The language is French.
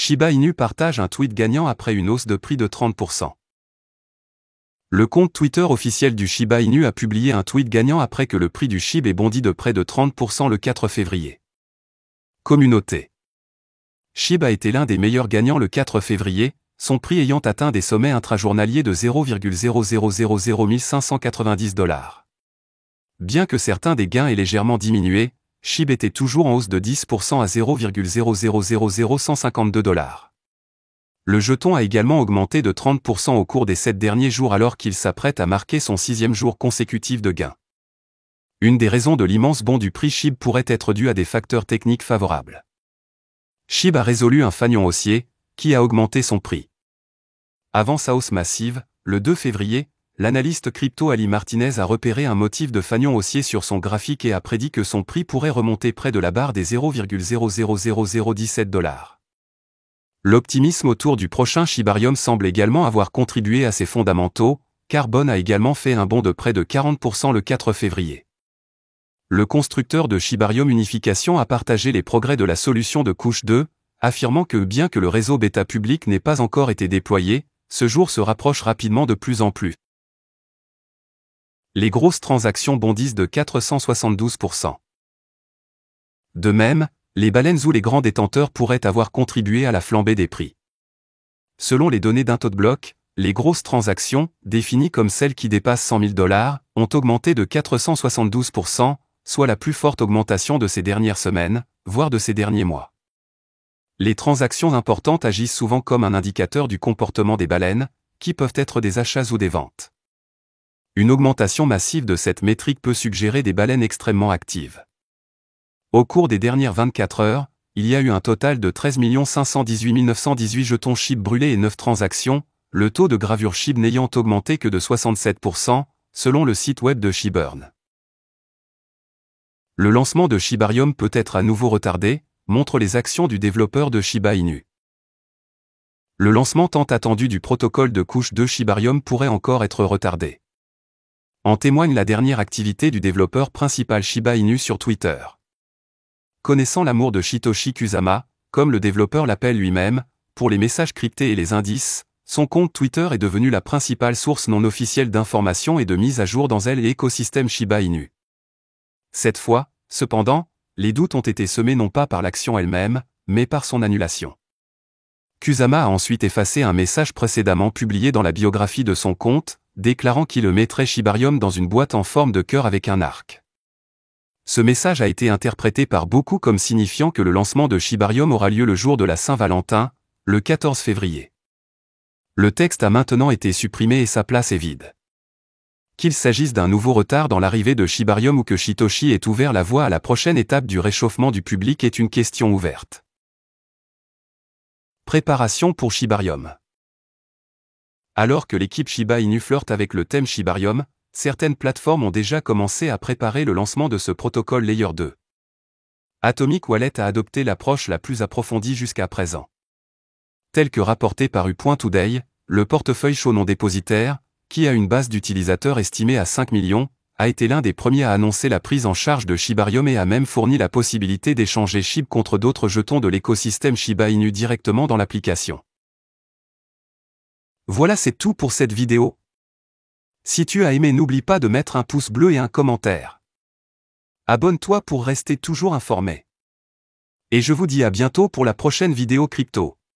Shiba Inu partage un tweet gagnant après une hausse de prix de 30%. Le compte Twitter officiel du Shiba Inu a publié un tweet gagnant après que le prix du SHIB ait bondi de près de 30% le 4 février. Communauté. SHIB a été l'un des meilleurs gagnants le 4 février, son prix ayant atteint des sommets intrajournaliers de 0,0000590 $. Bien que certains des gains aient légèrement diminué, SHIB était toujours en hausse de 10% à 0,0000152 $. Le jeton a également augmenté de 30% au cours des 7 derniers jours alors qu'il s'apprête à marquer son 6e jour consécutif de gain. Une des raisons de l'immense bond du prix SHIB pourrait être due à des facteurs techniques favorables. SHIB a résolu un fanion haussier, qui a augmenté son prix. Avant sa hausse massive, le 2 février, l'analyste crypto Ali Martinez a repéré un motif de fanion haussier sur son graphique et a prédit que son prix pourrait remonter près de la barre des 0,00017 $. L'optimisme autour du prochain Shibarium semble également avoir contribué à ses fondamentaux, car Bone a également fait un bond de près de 40% le 4 février. Le constructeur de Shibarium Unification a partagé les progrès de la solution de couche 2, affirmant que bien que le réseau bêta public n'ait pas encore été déployé, ce jour se rapproche rapidement de plus en plus. Les grosses transactions bondissent de 472%. De même, les baleines ou les grands détenteurs pourraient avoir contribué à la flambée des prix. Selon les données d'Intotblock, les grosses transactions, définies comme celles qui dépassent 100 000 $, ont augmenté de 472%, soit la plus forte augmentation de ces dernières semaines, voire de ces derniers mois. Les transactions importantes agissent souvent comme un indicateur du comportement des baleines, qui peuvent être des achats ou des ventes. Une augmentation massive de cette métrique peut suggérer des baleines extrêmement actives. Au cours des dernières 24 heures, il y a eu un total de 13 518 918 jetons SHIB brûlés et 9 transactions, le taux de gravure SHIB n'ayant augmenté que de 67%, selon le site web de SHIBurn. Le lancement de Shibarium peut être à nouveau retardé, montrent les actions du développeur de Shiba Inu. Le lancement tant attendu du protocole de couche 2 Shibarium pourrait encore être retardé. En témoigne la dernière activité du développeur principal Shiba Inu sur Twitter. Connaissant l'amour de Satoshi Kusama, comme le développeur l'appelle lui-même, pour les messages cryptés et les indices, son compte Twitter est devenu la principale source non officielle d'informations et de mise à jour dans l'écosystème Shiba Inu. Cette fois, cependant, les doutes ont été semés non pas par l'action elle-même, mais par son annulation. Kusama a ensuite effacé un message précédemment publié dans la biographie de son compte, déclarant qu'il mettrait Shibarium dans une boîte en forme de cœur avec un arc. Ce message a été interprété par beaucoup comme signifiant que le lancement de Shibarium aura lieu le jour de la Saint-Valentin, le 14 février. Le texte a maintenant été supprimé et sa place est vide. Qu'il s'agisse d'un nouveau retard dans l'arrivée de Shibarium ou que Satoshi ait ouvert la voie à la prochaine étape du réchauffement du public est une question ouverte. Préparation pour Shibarium. Alors que l'équipe Shiba Inu flirte avec le thème Shibarium, certaines plateformes ont déjà commencé à préparer le lancement de ce protocole Layer 2. Atomic Wallet a adopté l'approche la plus approfondie jusqu'à présent. Tel que rapporté par U.Today, le portefeuille chaud non dépositaire, qui a une base d'utilisateurs estimée à 5 millions, a été l'un des premiers à annoncer la prise en charge de Shibarium et a même fourni la possibilité d'échanger SHIB contre d'autres jetons de l'écosystème Shiba Inu directement dans l'application. Voilà, c'est tout pour cette vidéo. Si tu as aimé, n'oublie pas de mettre un pouce bleu et un commentaire. Abonne-toi pour rester toujours informé. Et je vous dis à bientôt pour la prochaine vidéo crypto.